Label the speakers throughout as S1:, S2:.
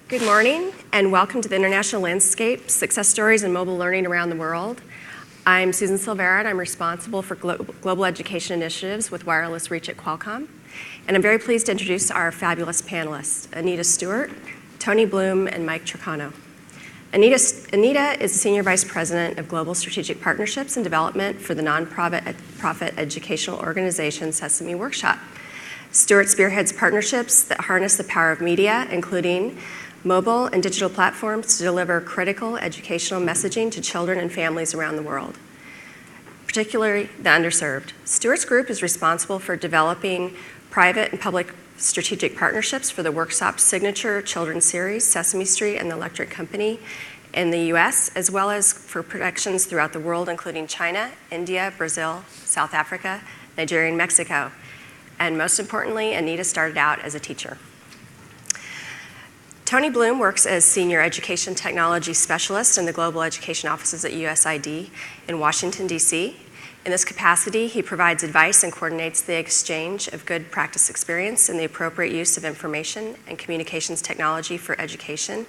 S1: Good morning, and welcome to the International Landscape, Success Stories in Mobile Learning Around the World. I'm Susan Silvera, and I'm responsible for global education initiatives with wireless reach at Qualcomm. And I'm very pleased to introduce our fabulous panelists, Anita Stewart, Tony Bloom, and Mike Tricano. Anita is Senior Vice President of Global Strategic Partnerships and Development for the nonprofit educational organization Sesame Workshop. Stewart spearheads partnerships that harness the power of media, including mobile and digital platforms, to deliver critical educational messaging to children and families around the world, particularly the underserved. Stewart's group is responsible for developing private and public strategic partnerships for the Workshop signature children's series, Sesame Street and the Electric Company in the US, as well as for productions throughout the world, including China, India, Brazil, South Africa, Nigeria, and Mexico. And most importantly, Anita started out as a teacher. Tony Bloom works as Senior Education Technology Specialist in the Global Education Offices at USID in Washington, D.C. In this capacity, he provides advice and coordinates the exchange of good practice experience and the appropriate use of information and communications technology for education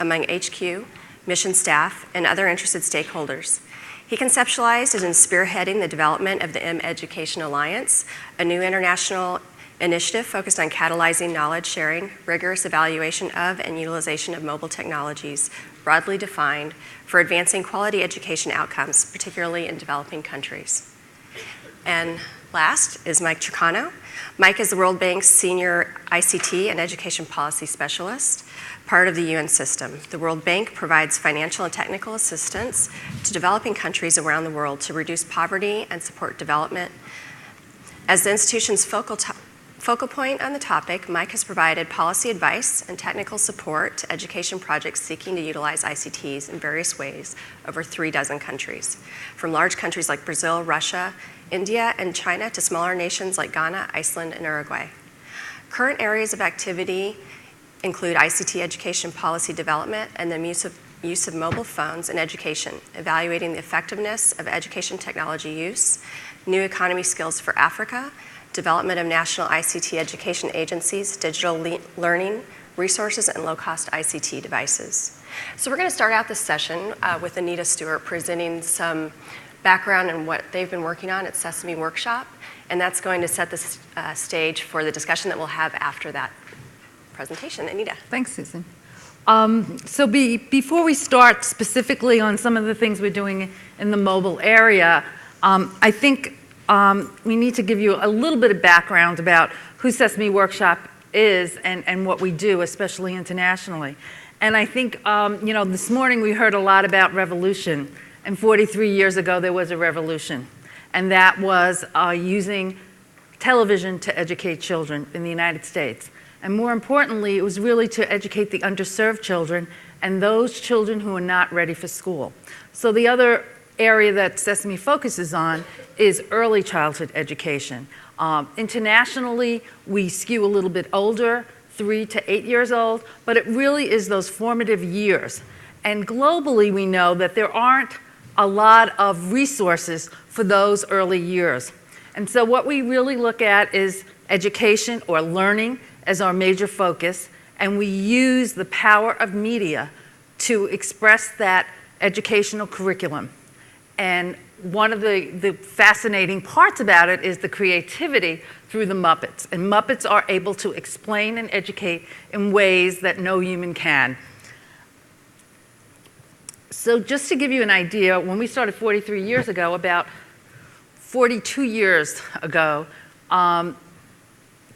S1: among HQ, mission staff, and other interested stakeholders. He conceptualized and is spearheading the development of the M-Education Alliance, a new international initiative focused on catalyzing knowledge sharing, rigorous evaluation of, and utilization of mobile technologies, broadly defined, for advancing quality education outcomes, particularly in developing countries. And last is Mike Tricano. Mike is the World Bank's Senior ICT and Education Policy Specialist, part of the UN system. The World Bank provides financial and technical assistance to developing countries around the world to reduce poverty and support development. As the institution's focal point on the topic, Mike has provided policy advice and technical support to education projects seeking to utilize ICTs in various ways over 36 countries, from large countries like Brazil, Russia, India, and China to smaller nations like Ghana, Iceland, and Uruguay. Current areas of activity include ICT education policy development and the use of mobile phones in education, evaluating the effectiveness of education technology use, new economy skills for Africa, development of national ICT education agencies, digital learning resources, and low-cost ICT devices. So we're going to start out this session with Anita Stewart presenting some background on what they've been working on at Sesame Workshop, and that's going to set the stage for the discussion that we'll have after that presentation. Anita.
S2: Thanks, Susan. Before we start specifically on some of the things we're doing in the mobile area, I think we need to give you a little bit of background about who Sesame Workshop is and what we do, especially internationally. And I think, this morning we heard a lot about revolution. And 43 years ago, there was a revolution. And that was using television to educate children in the United States. And more importantly, it was really to educate the underserved children and those children who are not ready for school. So the other area that Sesame focuses on is early childhood education. Internationally, we skew a little bit older, 3 to 8 years old, but it really is those formative years. And globally, we know that there aren't a lot of resources for those early years. And so what we really look at is education or learning as our major focus, and we use the power of media to express that educational curriculum. And one of the fascinating parts about it is the creativity through the Muppets. And Muppets are able to explain and educate in ways that no human can. So just to give you an idea, when we started 43 years ago, about 42 years ago,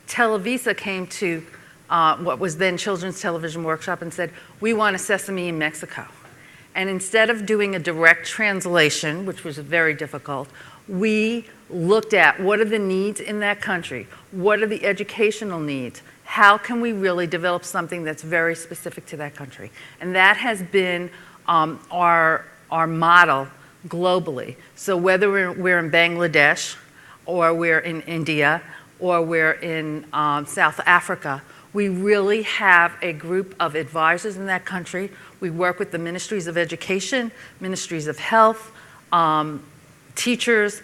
S2: Televisa came to what was then Children's Television Workshop and said, we want a Sesame in Mexico. And instead of doing a direct translation, which was very difficult, we looked at what are the needs in that country? What are the educational needs? How can we really develop something that's very specific to that country? And that has been our model globally. So whether we're in Bangladesh, or we're in India, or we're in South Africa, we really have a group of advisors in that country. We work with the ministries of education, ministries of health, teachers,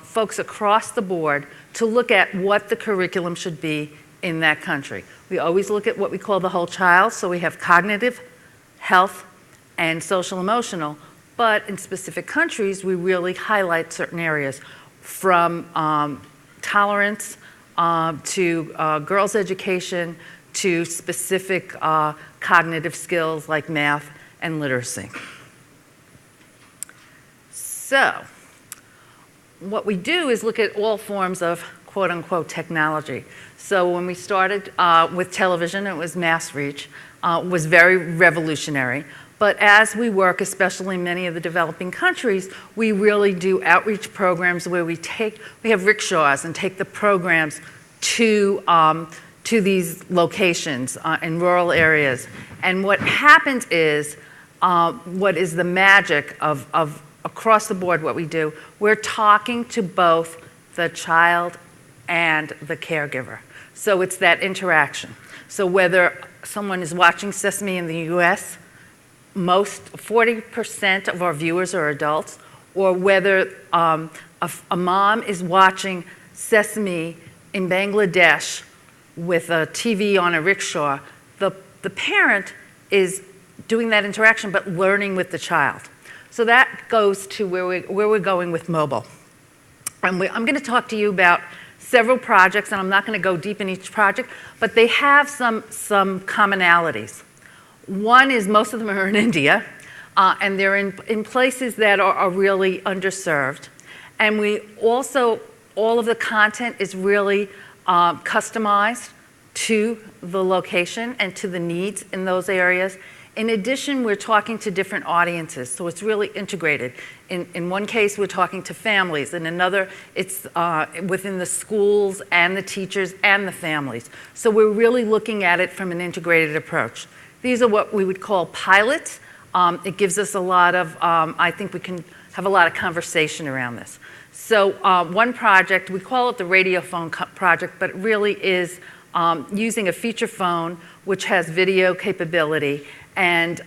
S2: folks across the board to look at what the curriculum should be in that country. We always look at what we call the whole child, so we have cognitive, health, and social emotional, but in specific countries, we really highlight certain areas from tolerance to girls' education to specific cognitive skills like math and literacy. So, what we do is look at all forms of quote-unquote technology. So when we started with television, it was mass reach, was very revolutionary. But as we work, especially in many of the developing countries, we really do outreach programs where we have rickshaws and take the programs to these locations in rural areas. And what happens is, what is the magic of across the board what we do, we're talking to both the child and the caregiver. So it's that interaction. So whether someone is watching Sesame in the US, 40% of our viewers are adults, or whether a mom is watching Sesame in Bangladesh with a TV on a rickshaw, the parent is doing that interaction but learning with the child. So that goes to where we're going with mobile. And I'm going to talk to you about several projects, and I'm not going to go deep in each project, but they have some commonalities. One is most of them are in India, and they're in places that are really underserved. And we also, all of the content is really customized to the location and to the needs in those areas. In addition, we're talking to different audiences, so it's really integrated. In one case, we're talking to families. In another, it's within the schools and the teachers and the families. So we're really looking at it from an integrated approach. These are what we would call pilots. It gives us a lot of, I think we can have a lot of conversation around this. So one project, we call it the radio phone project, but it really is using a feature phone which has video capability. And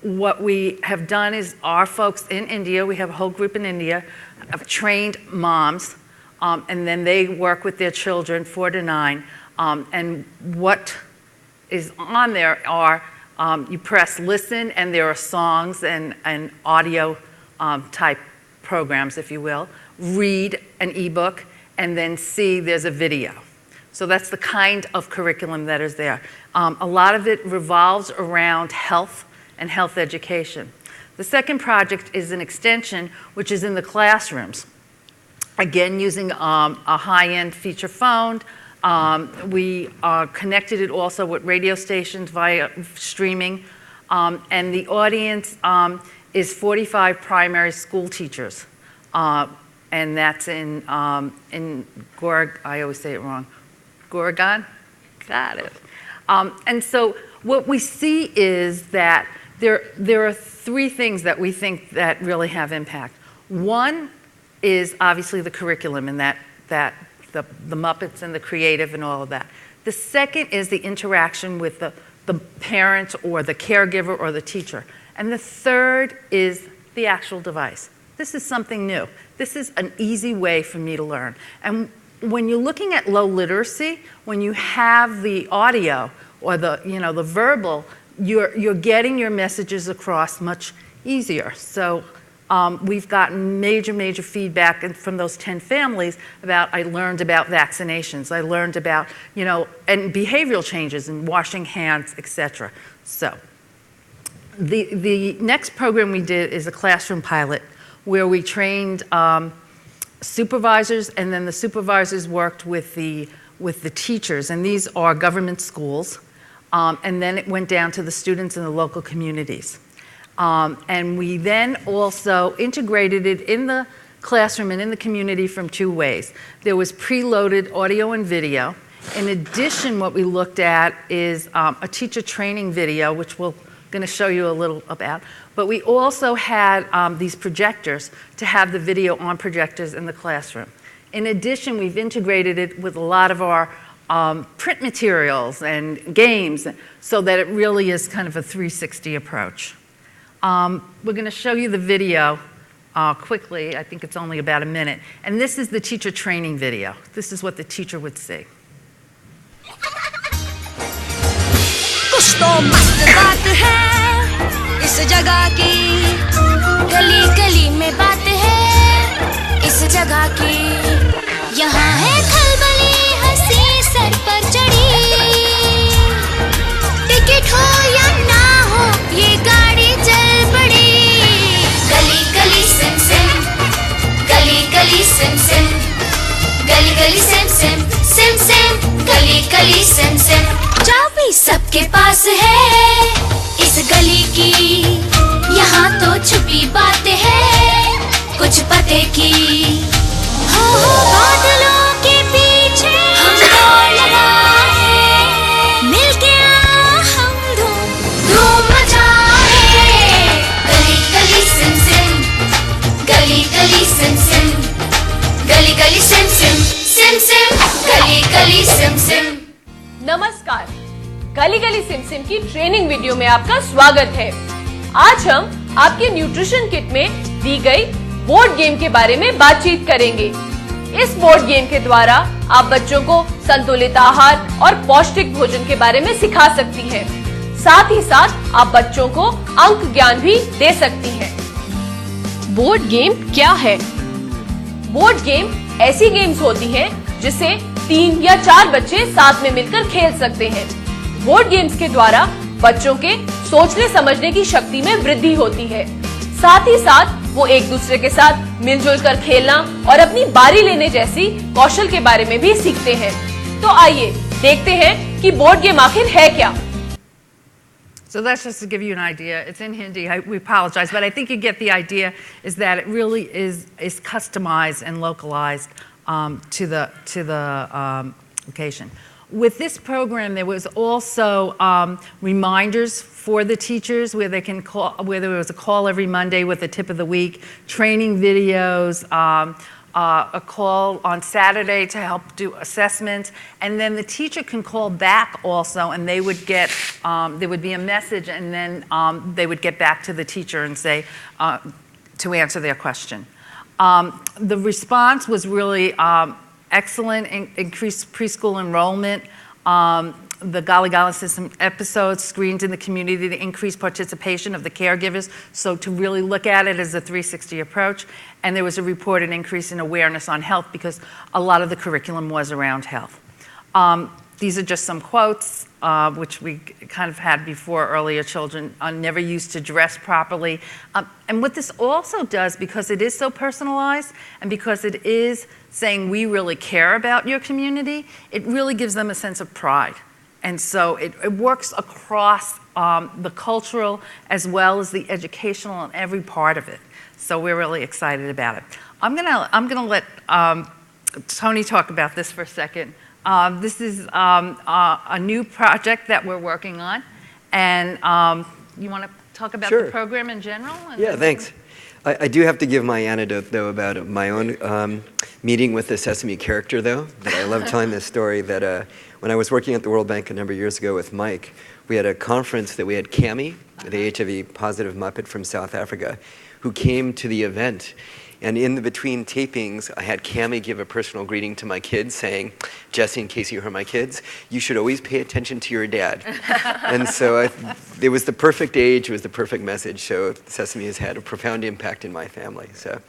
S2: what we have done is our folks in India, we have a whole group in India, have trained moms, and then they work with their children 4 to 9. And what is on there are, you press listen, and there are songs and audio type programs, if you will. Read an ebook, and then see there's a video. So that's the kind of curriculum that is there. A lot of it revolves around health and health education. The second project is an extension, which is in the classrooms. Again, using a high-end feature phone. We connected it also with radio stations via streaming. And the audience is 45 primary school teachers. And that's in I always say it wrong. Oregon? Got it. And so what we see is that there are 3 things that we think that really have impact. One is obviously the curriculum and the Muppets and the creative and all of that. The second is the interaction with the parent or the caregiver or the teacher. And the third is the actual device. This is something new. This is an easy way for me to learn. And when you're looking at low literacy, when you have the audio or the verbal, you're getting your messages across much easier. So we've gotten major feedback from those 10 families about, I learned about vaccinations, I learned about, and behavioral changes and washing hands, etc. So the next program we did is a classroom pilot where we trained supervisors, and then the supervisors worked with the teachers, and these are government schools, and then it went down to the students in the local communities. And we then also integrated it in the classroom and in the community from 2 ways. There was preloaded audio and video. In addition, what we looked at is a teacher training video, which we're going to show you a little about. But we also had these projectors to have the video on projectors in the classroom. In addition, we've integrated it with a lot of our print materials and games so that it really is kind of a 360 approach. We're going to show you the video quickly. I think it's only about a minute. And this is the teacher training video. This is what the teacher would see.
S3: तो मस्त बात है इस जगह की, गली गली में बात है इस जगह की। यहाँ है खलबली हंसी सर पर चढ़ी, टिकट हो या ना हो ये गाड़ी चल पड़ी। गली गली सिम सिम, गली गली सिम सिम, गली गली सिम सिम, सिम सिम, गली गली सिम सिम। चाबी सबके पास है इस गली की, यहाँ तो छुपी बात है कुछ पते की। हो बादलों के पीछे हम दौड़ लगाए, मिलके हम धूम धूम मचाए। गली गली सिम सिम, गली गली सिम सिम, गली गली सिम सिम, सिम सिम, गली गली सिम सिम।
S4: नमस्कार, गली गली सिम सिम की ट्रेनिंग वीडियो में आपका स्वागत है। आज हम आपके न्यूट्रिशन किट में दी गई बोर्ड गेम के बारे में बातचीत करेंगे। इस बोर्ड गेम के द्वारा आप बच्चों को संतुलित आहार और पौष्टिक भोजन के बारे में सिखा सकती हैं। साथ ही साथ आप बच्चों को अंक ज्ञान भी दे सकती हैं। बोर्ड गेम क्या है? बोर्ड गेम ऐसी गेम्स होती हैं जिसे 3 या 4 बच्चे साथ में मिलकर खेल सकते हैं। बोर्ड गेम्स के द्वारा बच्चों के सोचने समझने की शक्ति में वृद्धि होती है। साथ ही साथ वो एक दूसरे के साथ मिलजुल कर खेलना और अपनी बारी लेने जैसी कौशल के बारे में भी सीखते हैं। तो आइए देखते हैं कि बोर्ड गेम आखिर है क्या।
S2: So that's just to give you an idea. It's in Hindi. We apologize, but I think you get the idea. Is that it really is customized and localized to the location. With this program, there was also reminders for the teachers where they can call, where there was a call every Monday with a tip of the week, training videos, a call on Saturday to help do assessments, and then the teacher can call back also, and they would get, there would be a message, and then they would get back to the teacher and say, to answer their question. The response was really excellent, increased preschool enrollment, the Gali Gali system episodes screened in the community, the increased participation of the caregivers, so to really look at it as a 360 approach, and there was a reported increase in awareness on health because a lot of the curriculum was around health. These are just some quotes, which we kind of had before. Earlier, children are never used to dress properly. And what this also does, because it is so personalized and because it is saying we really care about your community, it really gives them a sense of pride. And so it works across the cultural as well as the educational and every part of it. So we're really excited about it. I'm gonna let Tony talk about this for a second. This is a new project that we're working on, and you want to talk about the program in general?
S5: Yeah, thanks. I do have to give my anecdote, though, about my own meeting with the Sesame character, though, that I love telling this story, that when I was working at the World Bank a number of years ago with Mike, we had a conference that we had Cami, the HIV-positive Muppet from South Africa, who came to the event. And in the between tapings, I had Cami give a personal greeting to my kids saying, Jesse, in case you heard my kids, you should always pay attention to your dad. And so it was the perfect age, it was the perfect message. So Sesame has had a profound impact in my family. So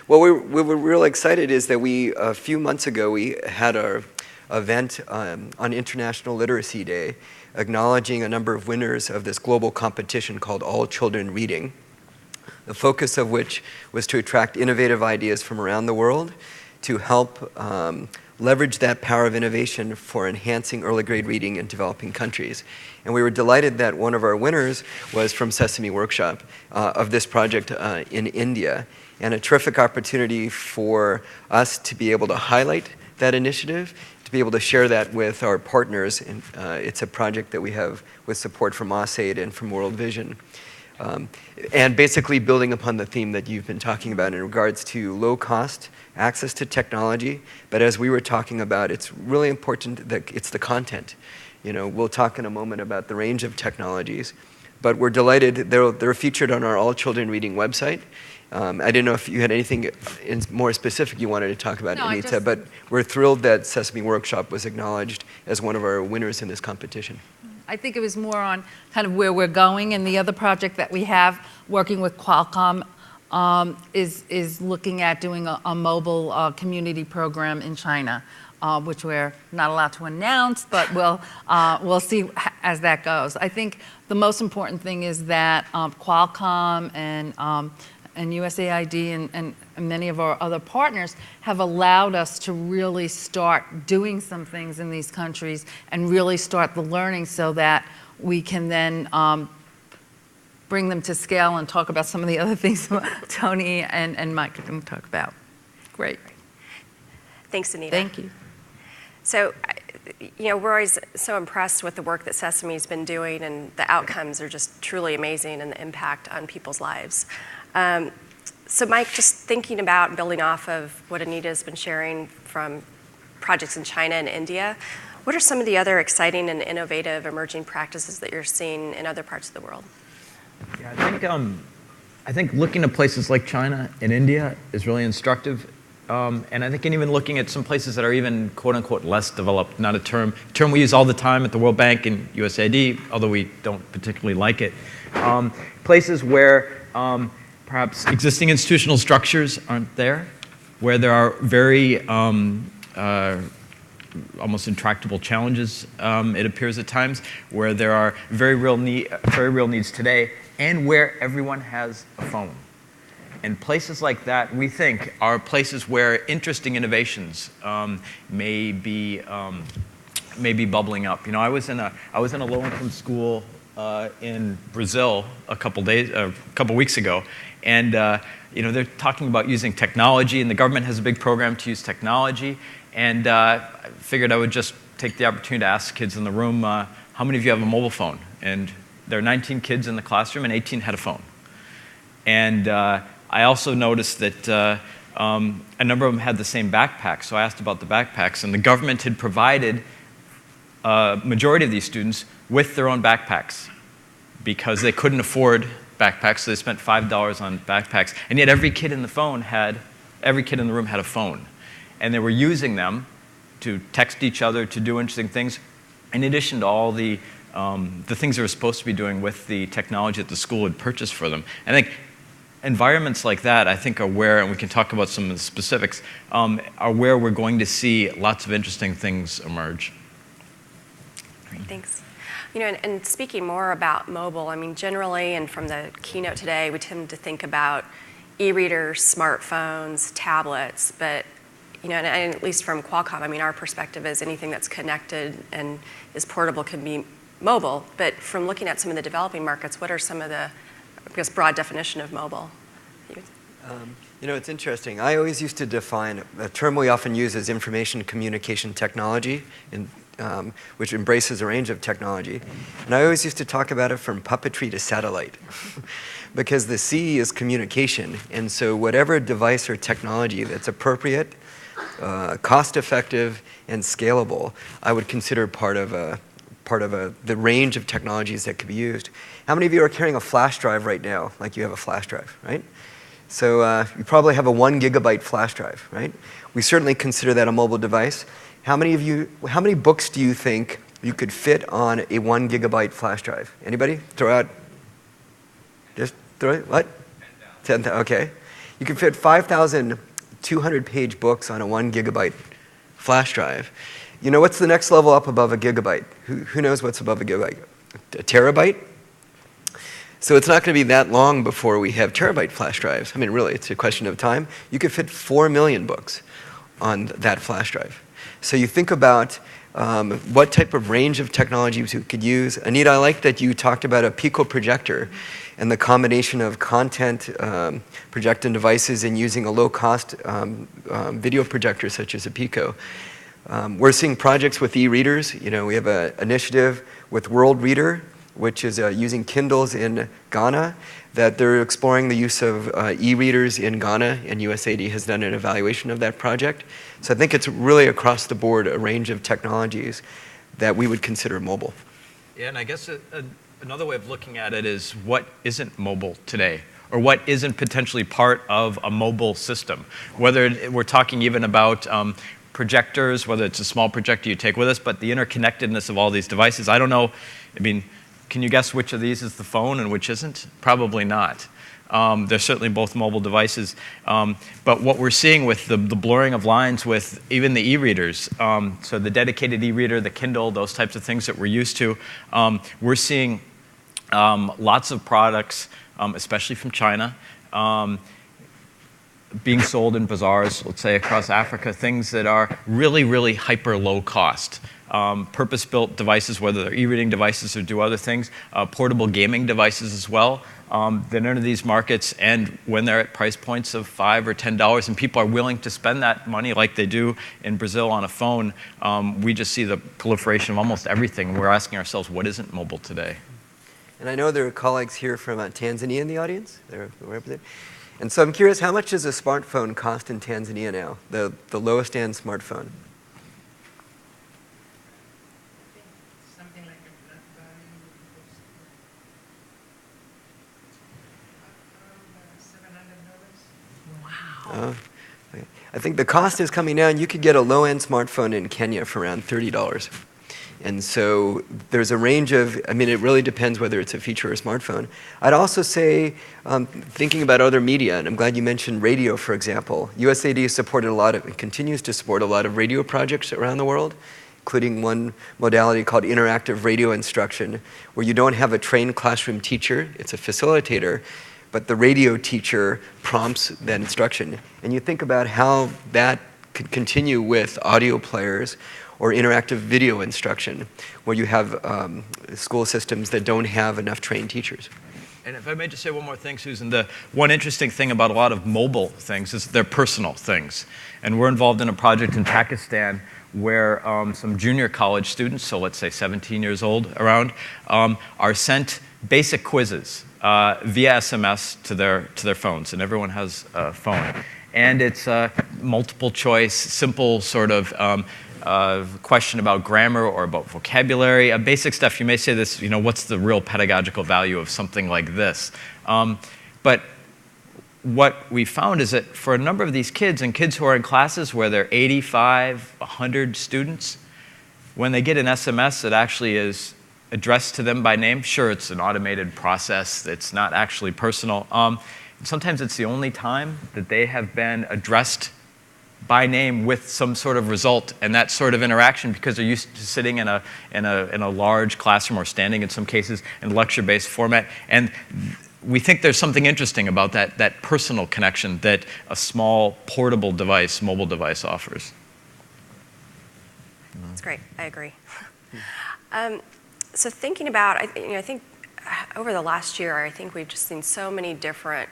S5: what we were real excited is that a few months ago, we had our event on International Literacy Day, acknowledging a number of winners of this global competition called All Children Reading, the focus of which was to attract innovative ideas from around the world to help leverage that power of innovation for enhancing early grade reading in developing countries. And we were delighted that one of our winners was from Sesame Workshop of this project in India, and a terrific opportunity for us to be able to highlight that initiative, to be able to share that with our partners. And it's a project that we have with support from AusAid and from World Vision. And basically building upon the theme that you've been talking about in regards to low cost, access to technology, but as we were talking about, it's really important that it's the content. You know, we'll talk in a moment about the range of technologies, but we're delighted, they're featured on our All Children Reading website. I didn't know if you had anything more specific you wanted to talk about, Anita, but we're thrilled that Sesame Workshop was acknowledged as one of our winners in this competition.
S2: I think it was more on kind of where we're going, and the other project that we have working with Qualcomm is looking at doing a mobile community program in China, which we're not allowed to announce, but we'll see as that goes. I think the most important thing is that Qualcomm and USAID and many of our other partners have allowed us to really start doing some things in these countries and really start the learning so that we can then bring them to scale and talk about some of the other things Tony and Mike are going to talk about. Great.
S1: Thanks, Anita.
S2: Thank you.
S1: So, we're always so impressed with the work that Sesame's been doing, and the outcomes are just truly amazing and the impact on people's lives. So Mike, just thinking about and building off of what Anita's been sharing from projects in China and India, what are some of the other exciting and innovative emerging practices that you're seeing in other parts of the world?
S6: Yeah, I think looking at places like China and India is really instructive. And I think even looking at some places that are even quote unquote less developed, not a term we use all the time at the World Bank and USAID, although we don't particularly like it. Places where perhaps existing institutional structures aren't there, where there are very almost intractable challenges, it appears at times, where there are very real needs today, and where everyone has a phone. And places like that, we think, are places where interesting innovations may be bubbling up. I was in a low-income school in Brazil a couple weeks ago, and they're talking about using technology, and the government has a big program to use technology. And I figured I would just take the opportunity to ask kids in the room, how many of you have a mobile phone? And there are 19 kids in the classroom, and 18 had a phone. And I also noticed that a number of them had the same backpack, so I asked about the backpacks, and the government had provided a majority of these students with their own backpacks because they couldn't afford backpacks, so they spent $5 on backpacks, and yet every kid in the room had a phone, and they were using them to text each other, to do interesting things, in addition to all the things they were supposed to be doing with the technology that the school had purchased for them. And I think environments like that, I think, are where, and we can talk about some of the specifics, are where we're going to see lots of interesting things emerge.
S1: Great, thanks. And speaking more about mobile, generally, and from the keynote today, we tend to think about e-readers, smartphones, tablets, but, and at least from Qualcomm, our perspective is anything that's connected and is portable can be mobile. But from looking at some of the developing markets, what are some of the, broad definition of mobile?
S5: It's interesting. I always used to define a term we often use as information communication technology, which embraces a range of technology. And I always used to talk about it from puppetry to satellite, because the C is communication. And so whatever device or technology that's appropriate, cost-effective, and scalable, I would consider part of the range of technologies that could be used. How many of you are carrying a flash drive right now, like you have a flash drive, right? So you probably have a 1 gigabyte flash drive, right? We certainly consider that a mobile device. How many books do you think you could fit on a 1 gigabyte flash drive? Anybody? Just throw it, what? 10,000, okay. You can fit 5,200 page books on a 1 gigabyte flash drive. What's the next level up above a gigabyte? Who knows what's above a gigabyte? A terabyte? So it's not going to be that long before we have terabyte flash drives. Really, it's a question of time. You could fit 4 million books on that flash drive. So you think about what type of range of technologies you could use. Anita, I like that you talked about a Pico projector and the combination of content projecting devices and using a low-cost video projector such as a Pico. We're seeing projects with e-readers. We have an initiative with World Reader, which is using Kindles in Ghana, that they're exploring the use of e-readers in Ghana, and USAID has done an evaluation of that project. So I think it's really across the board a range of technologies that we would consider mobile.
S6: Yeah, and I guess another way of looking at it is what isn't mobile today, or what isn't potentially part of a mobile system. Whether we're talking even about projectors, whether it's a small projector you take with us, but the interconnectedness of all these devices. I don't know I mean, can you guess which of these is the phone and which isn't? Probably not. They're certainly both mobile devices. But what we're seeing with the blurring of lines with even the e-readers, so the dedicated e-reader, the Kindle, those types of things that we're used to, we're seeing lots of products, especially from China, being sold in bazaars, let's say across Africa, things that are really, really hyper low cost. Purpose-built devices, whether they're e-reading devices or do other things, portable gaming devices as well. That enter these markets, and when they're at price points of $5 or $10, and people are willing to spend that money like they do in Brazil on a phone, we just see the proliferation of almost everything. We're asking ourselves, what isn't mobile today?
S5: And I know there are colleagues here from Tanzania in the audience. They're right up there. And so I'm curious, how much does a smartphone cost in Tanzania now, the lowest end smartphone? Okay. I think the cost is coming down. You could get a low-end smartphone in Kenya for around $30. And so there's a range of, I mean, it really depends whether it's a feature or a smartphone. I'd also say, thinking about other media, and I'm glad you mentioned radio, for example. USAID has supported a lot of, and continues to support a lot of radio projects around the world, including one modality called interactive radio instruction, where you don't have a trained classroom teacher, it's a facilitator, but the radio teacher prompts that instruction. And you think about how that could continue with audio players or interactive video instruction, where you have school systems that don't have enough trained teachers.
S6: And if I may just say one more thing, Susan, the one interesting thing about a lot of mobile things is they're personal things. And we're involved in a project in Pakistan where some junior college students, so let's say 17 years old around, are sent basic quizzes via SMS to their phones, and everyone has a phone. And it's multiple choice, simple sort of question about grammar or about vocabulary, basic stuff. You may say this, you know, what's the real pedagogical value of something like this? But what we found is that for a number of these kids, and kids who are in classes where there are 85, 100 students, when they get an SMS that actually is addressed to them by name, sure, it's an automated process, it's not actually personal. Sometimes it's the only time that they have been addressed by name with some sort of result and that sort of interaction, because they're used to sitting in a large classroom, or standing in some cases in lecture-based format. And we think there's something interesting about that personal connection that a small portable device, mobile device, offers.
S1: That's great. I agree. So thinking about, I think over the last year, I think we've just seen so many different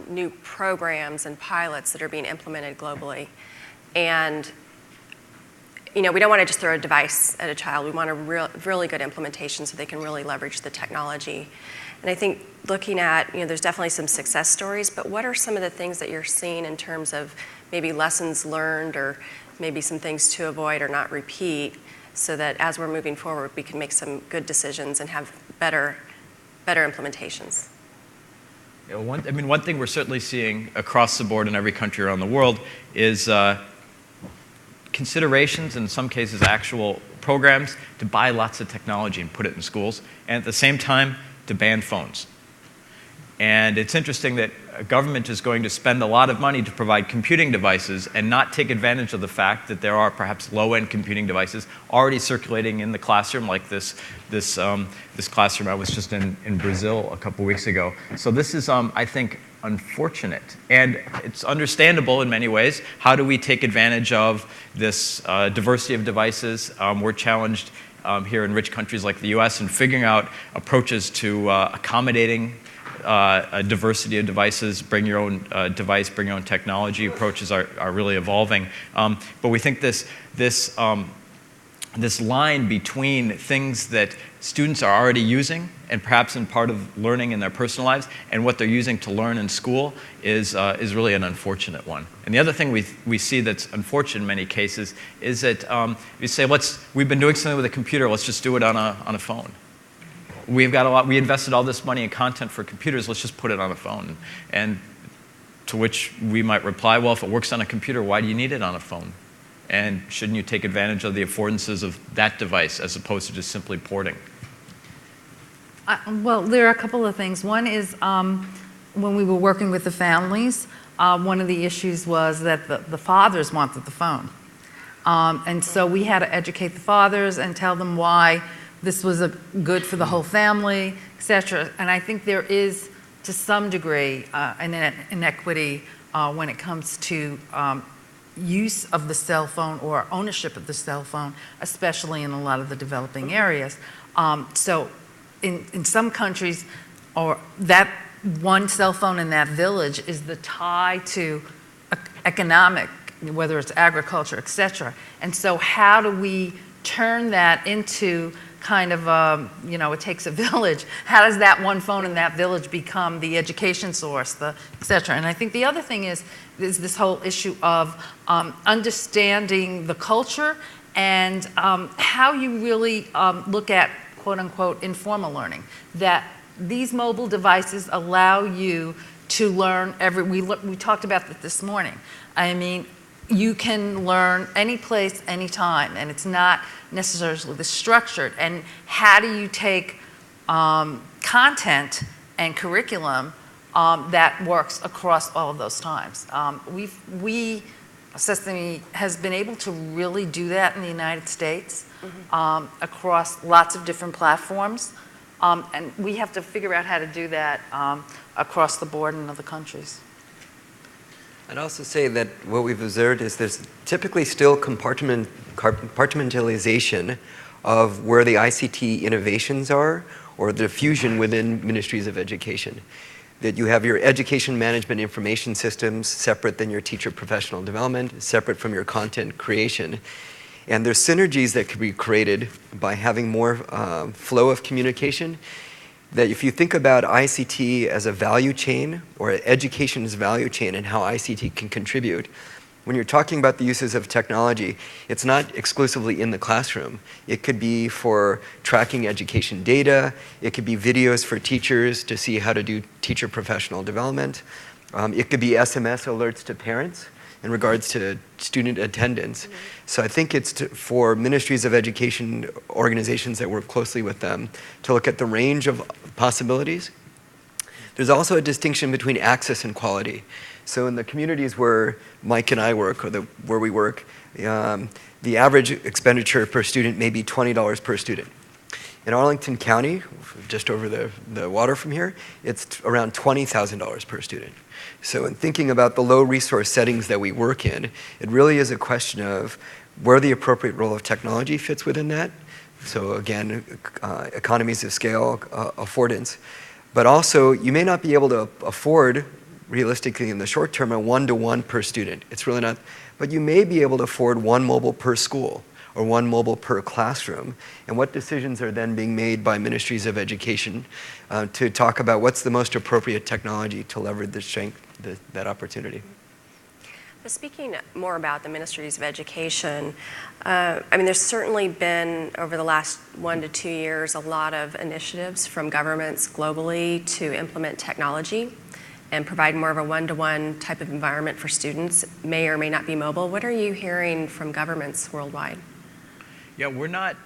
S1: new programs and pilots that are being implemented globally. And we don't want to just throw a device at a child. We want a really good implementation so they can really leverage the technology. And I think looking at, there's definitely some success stories, but what are some of the things that you're seeing in terms of maybe lessons learned, or maybe some things to avoid or not repeat, so that as we're moving forward, we can make some good decisions and have better implementations?
S6: One thing we're certainly seeing across the board in every country around the world is considerations, in some cases actual programs, to buy lots of technology and put it in schools, and at the same time to ban phones. And it's interesting that a government is going to spend a lot of money to provide computing devices and not take advantage of the fact that there are perhaps low-end computing devices already circulating in the classroom, like this classroom I was just in Brazil a couple weeks ago. So this is, I think, unfortunate. And it's understandable in many ways. How do we take advantage of this diversity of devices? We're challenged here in rich countries like the US in figuring out approaches to accommodating a diversity of devices. Bring your own device, bring your own technology approaches are really evolving. But we think this line between things that students are already using and perhaps in part of learning in their personal lives and what they're using to learn in school is really an unfortunate one. And the other thing we see that's unfortunate in many cases is that you say, we've been doing something with a computer, let's just do it on a phone. We invested all this money in content for computers, let's just put it on a phone. And to which we might reply, well, if it works on a computer, why do you need it on a phone? And shouldn't you take advantage of the affordances of that device as opposed to just simply porting?
S2: Well, there are a couple of things. One is when we were working with the families, one of the issues was that the fathers wanted the phone. And so we had to educate the fathers and tell them why this was good for the whole family, et cetera. And I think there is, to some degree, an inequity when it comes to use of the cell phone or ownership of the cell phone, especially in a lot of the developing areas. So in some countries, or that one cell phone in that village is the tie to economic, whether it's agriculture, et cetera. And so how do we turn that into kind of, it takes a village. How does that one phone in that village become the education source, et cetera? And I think the other thing is this whole issue of understanding the culture and how you really look at, quote unquote, informal learning. That these mobile devices allow you to learn we talked about that this morning. I mean, you can learn any place, anytime, and it's not necessarily structured. And how do you take content and curriculum that works across all of those times? Sesame has been able to really do that in the United States across lots of different platforms. And we have to figure out how to do that across the board in other countries.
S5: I'd also say that what we've observed is there's typically still compartmentalization of where the ICT innovations are or the diffusion within ministries of education. That you have your education management information systems separate than your teacher professional development, separate from your content creation. And there's synergies that could be created by having more flow of communication. That if you think about ICT as a value chain or education's value chain and how ICT can contribute, when you're talking about the uses of technology, it's not exclusively in the classroom. It could be for tracking education data. It could be videos for teachers to see how to do teacher professional development. It could be SMS alerts to parents in regards to student attendance. So I think it's for ministries of education organizations that work closely with them to look at the range of possibilities. There's also a distinction between access and quality. So in the communities where Mike and I work, or where we work, the average expenditure per student may be $20 per student. In Arlington County, just over the water from here, it's around $20,000 per student. So in thinking about the low resource settings that we work in, it really is a question of where the appropriate role of technology fits within that. So again, economies of scale, affordance. But also, you may not be able to afford, realistically in the short term, a one-to-one per student. It's really not, but you may be able to afford one mobile per school or one mobile per classroom. And what decisions are then being made by ministries of education to talk about what's the most appropriate technology to leverage the strength, that opportunity.
S1: But speaking more about the ministries of education, there's certainly been, over the last 1 to 2 years, a lot of initiatives from governments globally to implement technology and provide more of a one-to-one type of environment for students, may or may not be mobile. What are you hearing from governments worldwide?
S6: Yeah, we're not,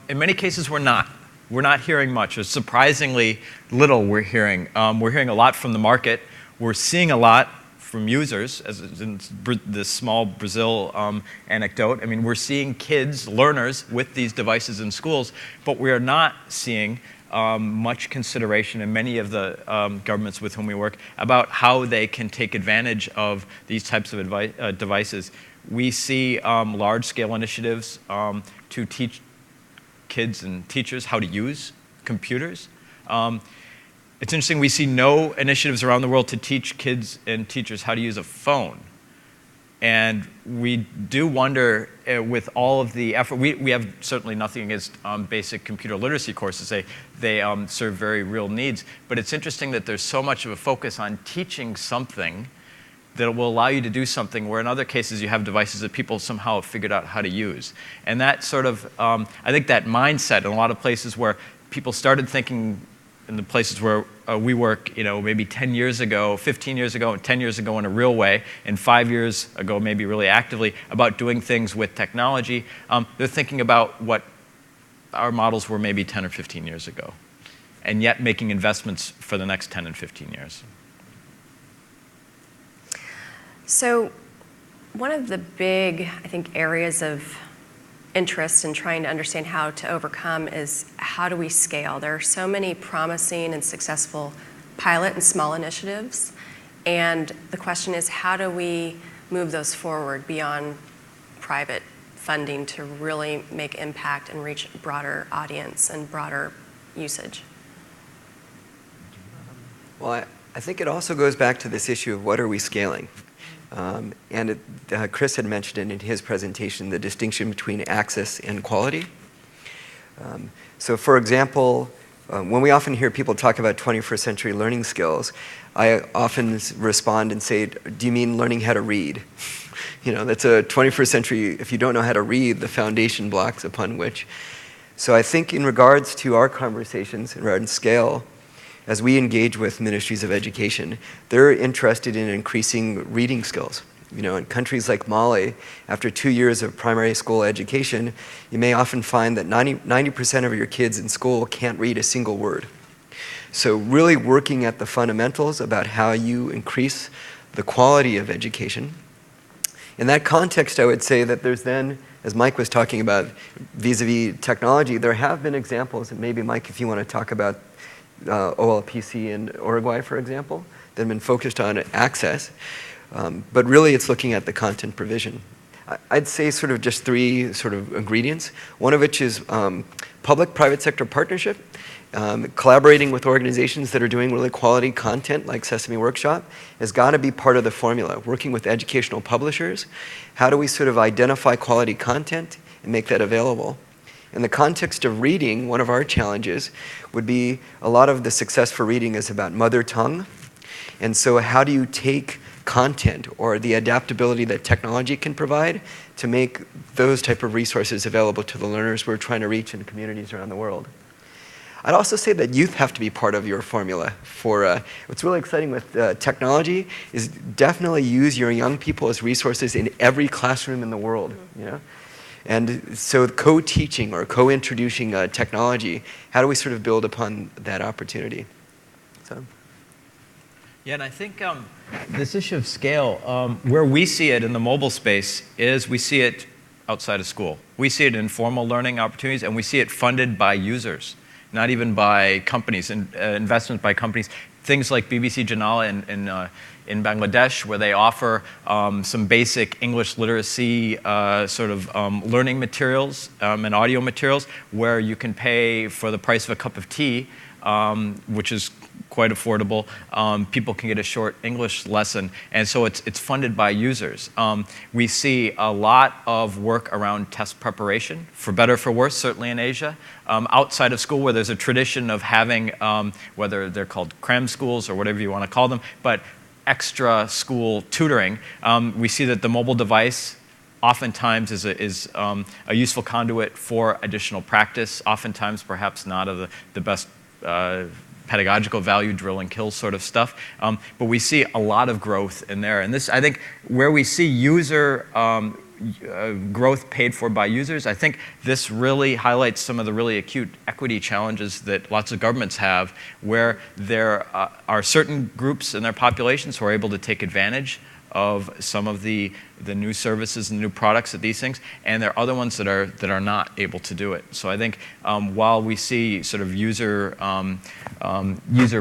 S6: in many cases we're not. We're not hearing much. It's surprisingly little we're hearing. We're hearing a lot from the market. We're seeing a lot from users, as in this small Brazil anecdote. I mean, we're seeing kids, learners, with these devices in schools, but we are not seeing much consideration in many of the governments with whom we work about how they can take advantage of these types of devices. We see large-scale initiatives to teach kids and teachers how to use computers. It's interesting, we see no initiatives around the world to teach kids and teachers how to use a phone. And we do wonder, with all of the effort, we have certainly nothing against basic computer literacy courses. They serve very real needs. But it's interesting that there's so much of a focus on teaching something that will allow you to do something, where in other cases you have devices that people somehow have figured out how to use. And that sort of, I think that mindset in a lot of places where people started thinking, in the places where we work, maybe 10 years ago, 15 years ago, and 10 years ago in a real way, and 5 years ago maybe really actively, about doing things with technology, they're thinking about what our models were maybe 10 or 15 years ago. and yet making investments for the next 10 and 15 years.
S1: So one of the big, I think, areas of interest in trying to understand how to overcome is how do we scale? There are so many promising and successful pilot and small initiatives, and the question is how do we move those forward beyond private funding to really make impact and reach a broader audience and broader usage?
S5: Well, I think it also goes back to this issue of what are we scaling? Chris had mentioned it in his presentation, the distinction between access and quality. So for example, when we often hear people talk about 21st century learning skills, I often respond and say, do you mean learning how to read? You know, that's a 21st century, if you don't know how to read, the foundation blocks upon which. So I think in regards to our conversations around scale, as we engage with ministries of education, they're interested in increasing reading skills. You know, in countries like Mali, after 2 years of primary school education, you may often find that 90% of your kids in school can't read a single word. So really working at the fundamentals about how you increase the quality of education. In that context, I would say that there's then, as Mike was talking about vis-a-vis technology, there have been examples, and maybe Mike, if you want to talk about OLPC in Uruguay, for example, that have been focused on access. But really, it's looking at the content provision. I'd say sort of just three sort of ingredients. One of which is public-private sector partnership, collaborating with organizations that are doing really quality content like Sesame Workshop has got to be part of the formula. Working with educational publishers, how do we sort of identify quality content and make that available? In the context of reading, one of our challenges would be a lot of the success for reading is about mother tongue. And so how do you take content or the adaptability that technology can provide to make those type of resources available to the learners we're trying to reach in communities around the world? I'd also say that youth have to be part of your formula. For what's really exciting with technology is definitely use your young people as resources in every classroom in the world. You know? And so co-teaching or co-introducing technology, how do we sort of build upon that opportunity? So.
S6: Yeah, and I think this issue of scale, where we see it in the mobile space is we see it outside of school. We see it in formal learning opportunities, and we see it funded by users, not even by companies, investments by companies. Things like BBC Janala in Bangladesh, where they offer some basic English literacy sort of learning materials and audio materials, where you can pay for the price of a cup of tea, which is quite affordable. People can get a short English lesson, and so it's funded by users. We see a lot of work around test preparation, for better or for worse, certainly in Asia. Outside of school, where there's a tradition of having, whether they're called cram schools or whatever you want to call them, but extra school tutoring, we see that the mobile device oftentimes is a useful conduit for additional practice, oftentimes perhaps not of the best pedagogical value, drill and kill sort of stuff. But we see a lot of growth in there. And this, I think, where we see user growth paid for by users, I think this really highlights some of the really acute equity challenges that lots of governments have, where there are certain groups in their populations who are able to take advantage of some of the new services and new products of these things, and there are other ones that are not able to do it. So I think while we see sort of user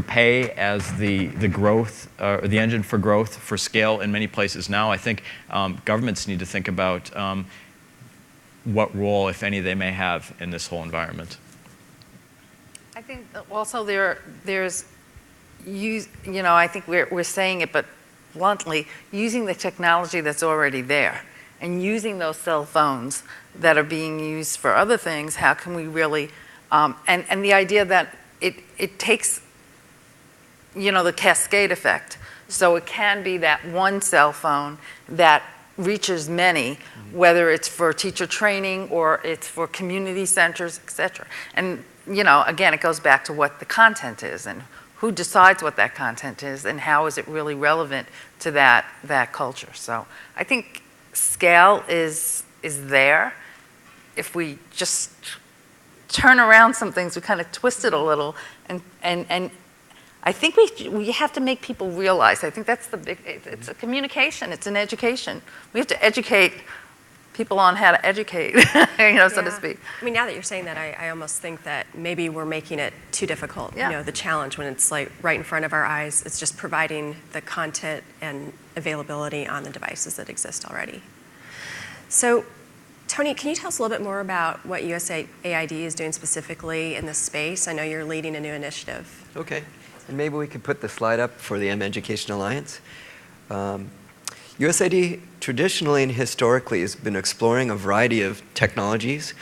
S6: pay as the growth or the engine for growth for scale in many places now, I think governments need to think about what role, if any, they may have in this whole environment.
S2: I think also there's I think we're saying it, but bluntly, using the technology that's already there and using those cell phones that are being used for other things, how can we really, and the idea that it takes, the cascade effect. So it can be that one cell phone that reaches many, whether it's for teacher training or it's for community centers, et cetera. And, again, it goes back to what the content is and who decides what that content is and how is it really relevant to that culture. So I think scale is there if we just turn around some things. We kind of twist it a little, and I think we have to make people realize. I think that's the big. It's a communication. It's an education. We have to educate people on how to educate, so to speak.
S1: I mean, now that you're saying that, I almost think that maybe we're making it too difficult.
S2: Yeah.
S1: The challenge when it's like right in front of our eyes, it's just providing the content and availability on the devices that exist already. So, Tony, can you tell us a little bit more about what USAID is doing specifically in this space? I know you're leading a new initiative.
S5: Okay. And maybe we could put the slide up for the Education Alliance. USAID traditionally and historically has been exploring a variety of technologies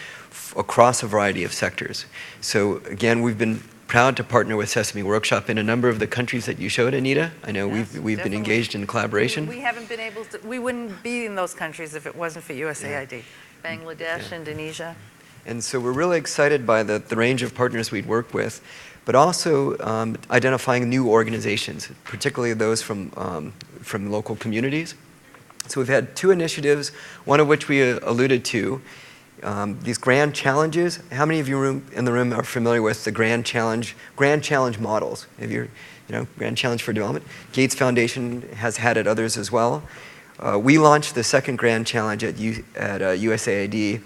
S5: across a variety of sectors. So again, we've been proud to partner with Sesame Workshop in a number of the countries that you showed, Anita. I know we've been engaged in collaboration.
S2: We haven't been able to. We wouldn't be in those countries if it wasn't for USAID. Yeah. Bangladesh, Indonesia.
S5: And so we're really excited by the range of partners we'd work with, but also identifying new organizations, particularly those from local communities. So we've had two initiatives, one of which we alluded to, these grand challenges. How many of you in the room are familiar with the grand challenge models? Have you, grand challenge for development? Gates Foundation has had it, others as well. We launched the second grand challenge at USAID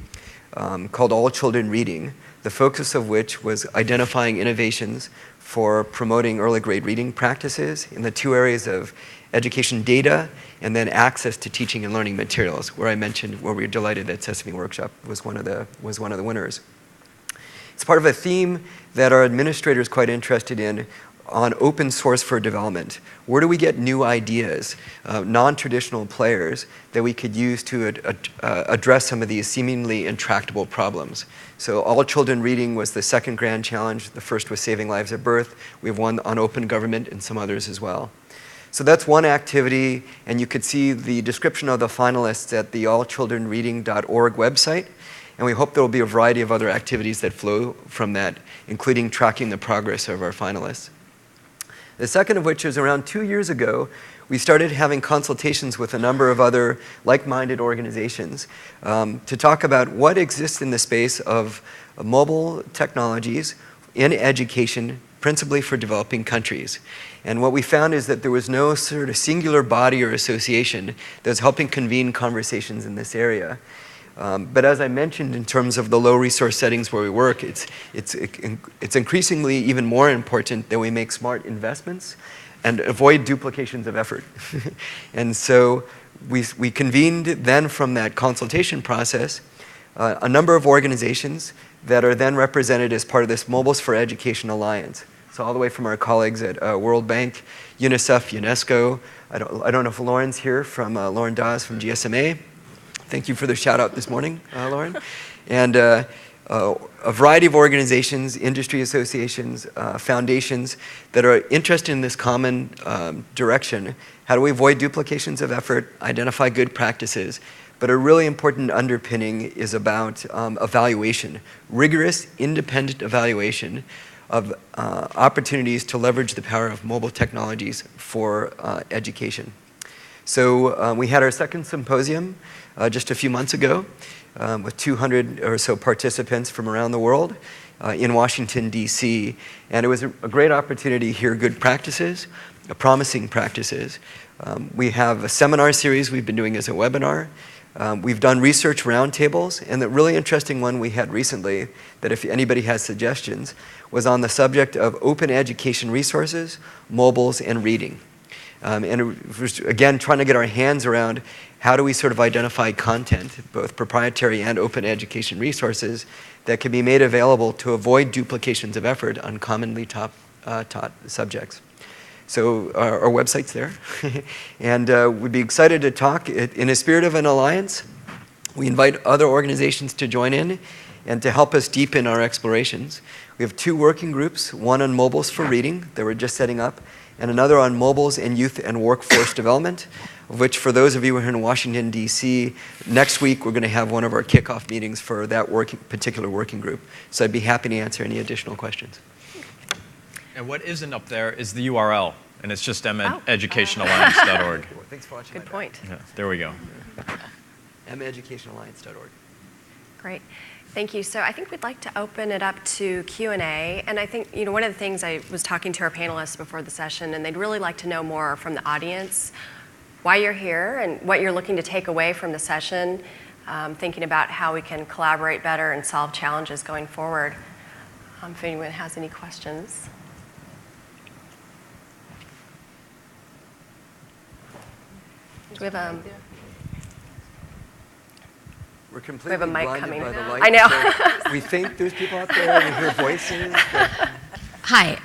S5: called All Children Reading, the focus of which was identifying innovations for promoting early grade reading practices in the two areas of education data and then access to teaching and learning materials, where I mentioned where we were delighted that Sesame Workshop was one of the winners. It's part of a theme that our administrators are quite interested in on open source for development. Where do we get new ideas, non-traditional players that we could use to address some of these seemingly intractable problems? So All Children Reading was the second grand challenge. The first was Saving Lives at Birth. We have one on open government and some others as well. So that's one activity, and you could see the description of the finalists at the allchildrenreading.org website. And we hope there will be a variety of other activities that flow from that, including tracking the progress of our finalists. The second of which is around 2 years ago, we started having consultations with a number of other like-minded organizations to talk about what exists in the space of mobile technologies in education, principally for developing countries. And what we found is that there was no sort of singular body or association that was helping convene conversations in this area. But as I mentioned, in terms of the low resource settings where we work, it's increasingly even more important that we make smart investments and avoid duplications of effort. And so we convened then from that consultation process a number of organizations that are then represented as part of this Mobiles for Education Alliance. So all the way from our colleagues at World Bank, UNICEF, UNESCO. I don't know if Lauren's here from Lauren Dawes from GSMA. Thank you for the shout out this morning, Lauren. And a variety of organizations, industry associations, foundations that are interested in this common direction. How do we avoid duplications of effort, identify good practices? But a really important underpinning is about evaluation, rigorous, independent evaluation of opportunities to leverage the power of mobile technologies for education. So we had our second symposium just a few months ago with 200 or so participants from around the world in Washington, D.C. And it was a great opportunity to hear good practices, promising practices. We have a seminar series we've been doing as a webinar. We've done research roundtables, and the really interesting one we had recently, that if anybody has suggestions, was on the subject of open education resources, mobiles, and reading. And it was, again, trying to get our hands around how do we sort of identify content, both proprietary and open education resources, that can be made available to avoid duplications of effort on commonly taught subjects. So our website's there. And we'd be excited to talk. In a spirit of an alliance, we invite other organizations to join in and to help us deepen our explorations. We have two working groups, one on mobiles for reading that we're just setting up, and another on mobiles and youth and workforce development, of which for those of you who are in Washington, D.C., next week we're going to have one of our kickoff meetings for that particular working group. So I'd be happy to answer any additional questions.
S6: And what isn't up there is the URL, and it's just meducationalliance.org.
S5: Thanks for watching.
S1: Good point.
S6: Yeah, there we go.
S5: meducationalliance.org.
S1: Great. Thank you. So I think we'd like to open it up to Q&A. And I think, one of the things I was talking to our panelists before the session, and they'd really like to know more from the audience, why you're here and what you're looking to take away from the session, thinking about how we can collaborate better and solve challenges going forward. If anyone has any questions. Do we have
S5: We're completely
S1: a mic
S5: blinded
S1: coming.
S5: by the light.
S1: I know.
S5: So we think there's people out there, we hear voices.
S7: Hi,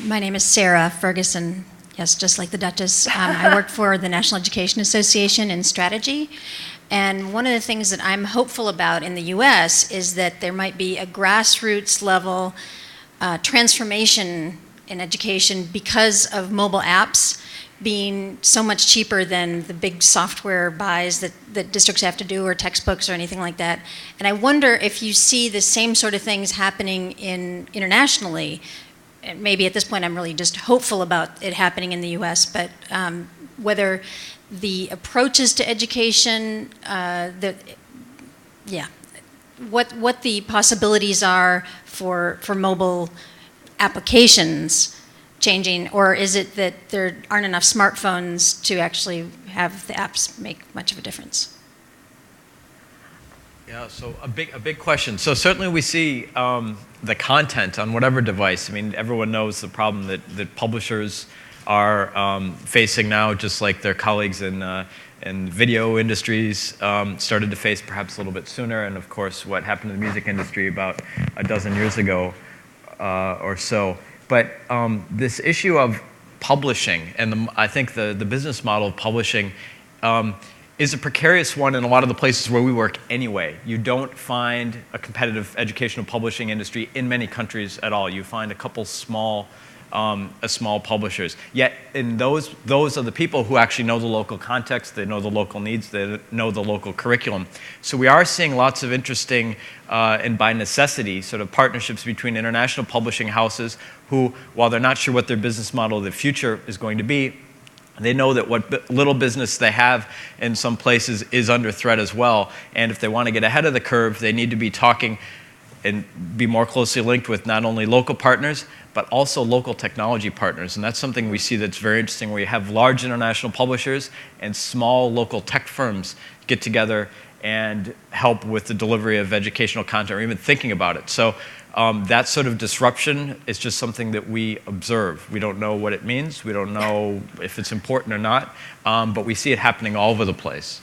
S7: my name is Sarah Ferguson. Yes, just like the Duchess. I work for the National Education Association in strategy. And one of the things that I'm hopeful about in the US is that there might be a grassroots level transformation in education because of mobile apps being so much cheaper than the big software buys that districts have to do, or textbooks or anything like that. And I wonder if you see the same sort of things happening internationally. And maybe at this point I'm really just hopeful about it happening in the US, but whether the approaches to education, what the possibilities are for mobile applications changing, or is it that there aren't enough smartphones to actually have the apps make much of a difference?
S6: Yeah, so a big question. So certainly we see the content on whatever device. I mean, everyone knows the problem that publishers are facing now, just like their colleagues in video industries started to face perhaps a little bit sooner, and of course what happened in the music industry about a dozen years ago or so. But this issue of publishing, and I think the business model of publishing is a precarious one in a lot of the places where we work anyway. You don't find a competitive educational publishing industry in many countries at all. You find a couple small publishers. Yet in those are the people who actually know the local context, they know the local needs, they know the local curriculum. So we are seeing lots of interesting, and by necessity, sort of partnerships between international publishing houses who, while they're not sure what their business model of the future is going to be, they know that what little business they have in some places is under threat as well. And if they want to get ahead of the curve, they need to be talking and be more closely linked with not only local partners, but also local technology partners. And that's something we see that's very interesting, where you have large international publishers and small local tech firms get together and help with the delivery of educational content, or even thinking about it. So that sort of disruption is just something that we observe. We don't know what it means. We don't know if it's important or not, but we see it happening all over the place.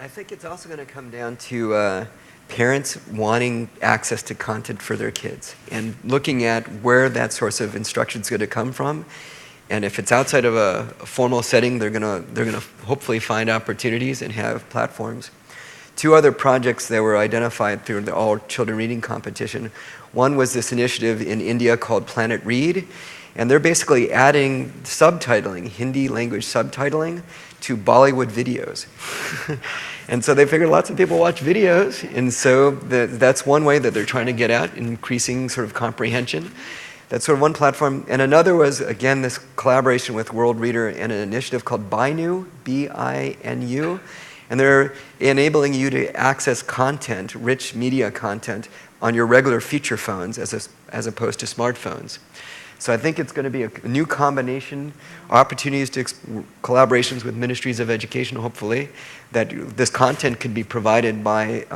S5: I think it's also going to come down to parents wanting access to content for their kids and looking at where that source of instruction is going to come from. And if it's outside of a formal setting, they're going to hopefully find opportunities and have platforms. Two other projects that were identified through the All Children Reading Competition. One was this initiative in India called Planet Read, and they're basically adding subtitling, Hindi language subtitling, to Bollywood videos. And so they figured lots of people watch videos, and so that's one way that they're trying to get at, increasing sort of comprehension. That's sort of one platform. And another was, again, this collaboration with World Reader and an initiative called Binu, B-I-N-U. And they're enabling you to access content, rich media content, on your regular feature phones as opposed to smartphones. So I think it's going to be a new combination, opportunities to collaborations with ministries of education, hopefully, that this content can be provided by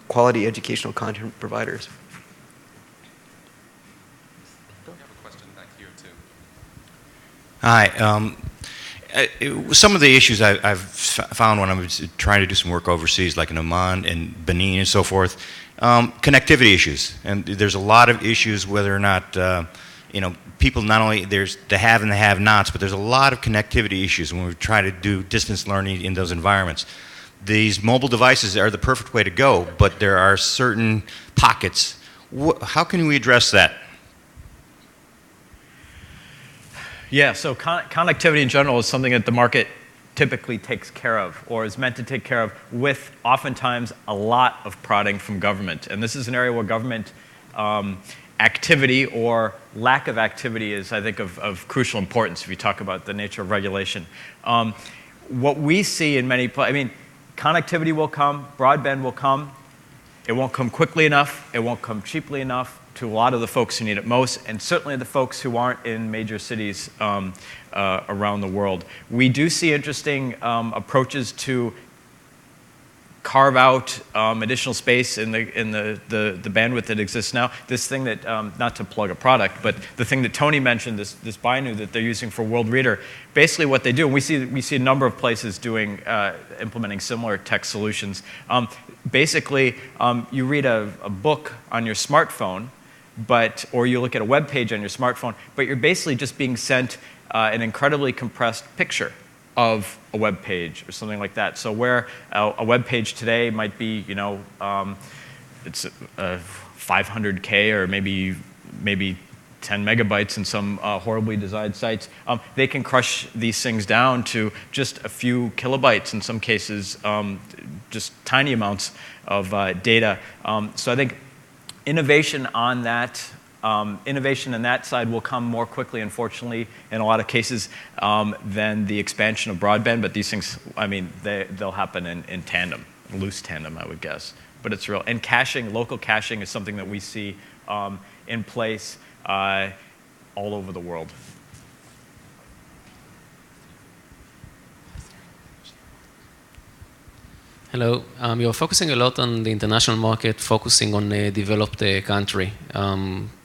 S5: quality educational content providers.
S8: We have a question back here too.
S9: Hi. Some of the issues I've found when I'm trying to do some work overseas, like in Oman and Benin and so forth, connectivity issues. And there's a lot of issues whether or not, people not only, there's the have and the have-nots, but there's a lot of connectivity issues when we try to do distance learning in those environments. These mobile devices are the perfect way to go, but there are certain pockets. How can we address that?
S6: Yeah, so connectivity in general is something that the market typically takes care of, or is meant to take care of, with oftentimes a lot of prodding from government. And this is an area where government activity or lack of activity is, I think, of crucial importance if you talk about the nature of regulation. What we see in many places, connectivity will come, broadband will come. It won't come quickly enough. It won't come cheaply enough to a lot of the folks who need it most, and certainly the folks who aren't in major cities around the world. We do see interesting approaches to carve out additional space in the bandwidth that exists now. This thing that, not to plug a product, but the thing that Tony mentioned, this Binu that they're using for World Reader, basically what they do, and we see a number of places doing, implementing similar tech solutions. Basically, you read a book on your smartphone, or you look at a web page on your smartphone, but you're basically just being sent an incredibly compressed picture of a web page or something like that. So where a web page today might be, it's 500K or maybe 10 megabytes in some horribly designed sites, they can crush these things down to just a few kilobytes in some cases, just tiny amounts of data. So I think innovation on that, innovation on that side will come more quickly, unfortunately, in a lot of cases, than the expansion of broadband. But these things, I mean, they'll happen in tandem, loose tandem, I would guess. But it's real. And caching, local caching is something that we see in place all over the world.
S10: Hello. You're focusing a lot on the international market, focusing on a developed country,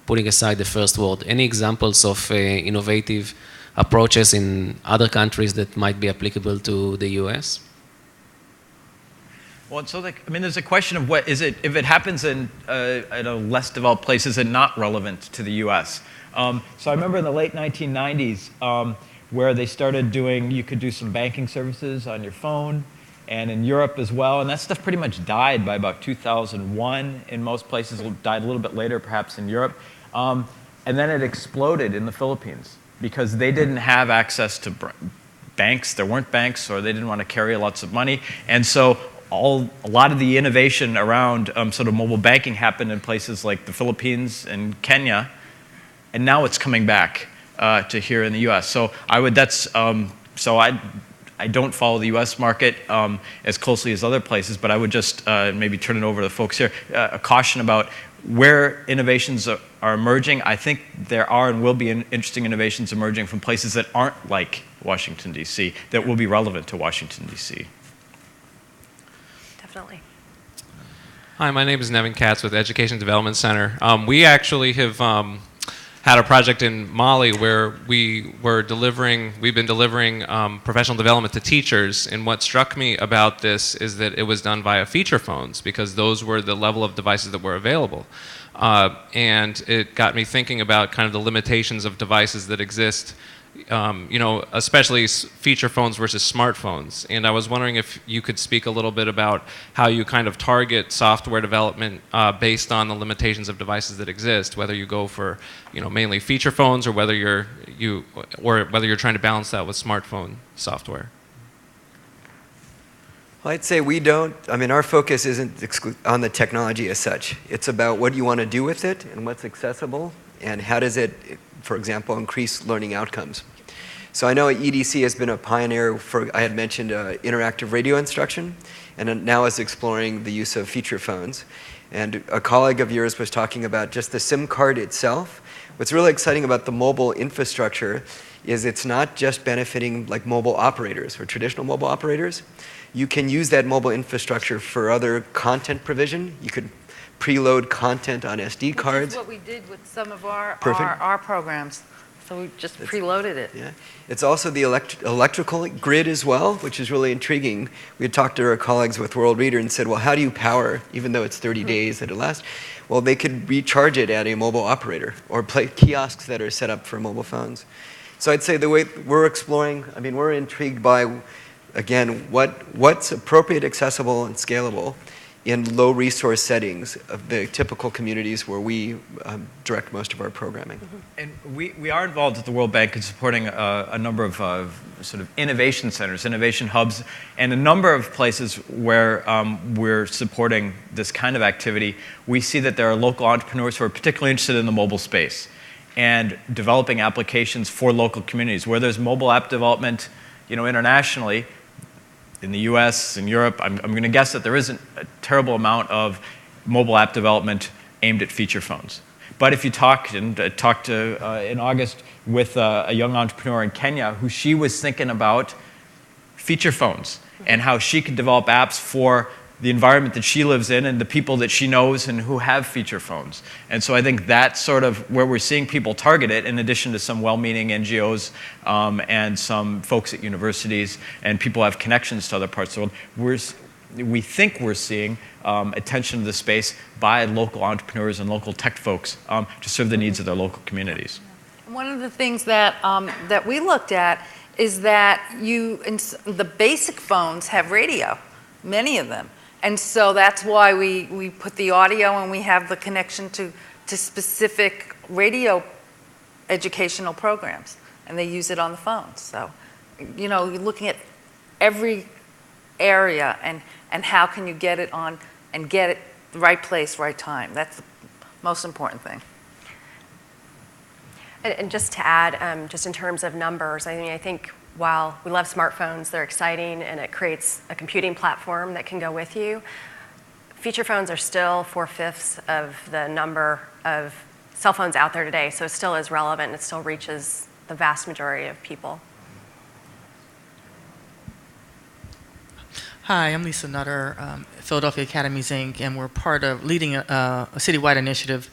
S10: putting aside the first world. Any examples of innovative approaches in other countries that might be applicable to the US?
S6: Well, so there's a question of what is it, if it happens in a less developed place, is it not relevant to the US? So I remember in the late 1990s where they started doing, you could do some banking services on your phone, and in Europe as well, and that stuff pretty much died by about 2001 in most places. It died a little bit later, perhaps in Europe. And then it exploded in the Philippines because they didn't have access to banks. There weren't banks, or they didn't want to carry lots of money. And so a lot of the innovation around sort of mobile banking happened in places like the Philippines and Kenya, and now it's coming back to here in the U.S. So I don't follow the U.S. market as closely as other places, but I would just maybe turn it over to the folks here. A caution about where innovations are emerging. I think there are and will be interesting innovations emerging from places that aren't like Washington, D.C., that will be relevant to Washington, D.C.
S1: Definitely.
S11: Hi, my name is Nevin Katz with Education Development Center. We actually have had a project in Mali where we've been delivering professional development to teachers, and what struck me about this is that it was done via feature phones because those were the level of devices that were available. And it got me thinking about kind of the limitations of devices that exist, especially feature phones versus smartphones. And I was wondering if you could speak a little bit about how you kind of target software development based on the limitations of devices that exist, whether you go for, mainly feature phones, or whether you're trying to balance that with smartphone software.
S5: Well, I'd say our focus isn't on the technology as such. It's about what you want to do with it and what's accessible, and how does it, for example, increase learning outcomes. So I know EDC has been a pioneer I had mentioned interactive radio instruction, and now is exploring the use of feature phones. And a colleague of yours was talking about just the SIM card itself. What's really exciting about the mobile infrastructure is it's not just benefiting like mobile operators or traditional mobile operators. You can use that mobile infrastructure for other content provision. You could preload content on SD cards.
S2: Which is what we did with some of our programs. So we just preloaded it.
S5: Yeah. It's also the electrical grid as well, which is really intriguing. We had talked to our colleagues with World Reader and said, well, how do you power, even though it's 30 days that it lasts? Well, they could recharge it at a mobile operator or kiosks that are set up for mobile phones. So I'd say the way we're exploring, we're intrigued by, again, what's appropriate, accessible, and scalable in low resource settings of the typical communities where we direct most of our programming.
S6: And we are involved at the World Bank in supporting a number of sort of innovation centers, innovation hubs, and a number of places where we're supporting this kind of activity. We see that there are local entrepreneurs who are particularly interested in the mobile space and developing applications for local communities. Where there's mobile app development, internationally, in the US, in Europe, I'm going to guess that there isn't a terrible amount of mobile app development aimed at feature phones. But if you talked in August with a young entrepreneur in Kenya who she was thinking about feature phones and how she could develop apps for the environment that she lives in and the people that she knows and who have feature phones. And so I think that's sort of where we're seeing people target it, in addition to some well-meaning NGOs and some folks at universities and people who have connections to other parts of the world. We think we're seeing attention to the space by local entrepreneurs and local tech folks to serve the needs of their local communities.
S2: One of the things that, that we looked at is that the basic phones have radio, many of them. And so that's why we put the audio and we have the connection to specific radio educational programs. And they use it on the phone. So, you know, you're looking at every area and how can you get it on and get it the right place, right time. That's the most important thing.
S1: And just to add, just in terms of numbers, I mean, I think while we love smartphones, they're exciting and it creates a computing platform that can go with you, feature phones are still 4/5 of the number of cell phones out there today, so it still is relevant and it still reaches the vast majority of people.
S12: Hi, I'm Lisa Nutter, Philadelphia Academies, Inc., and we're part of leading a citywide initiative,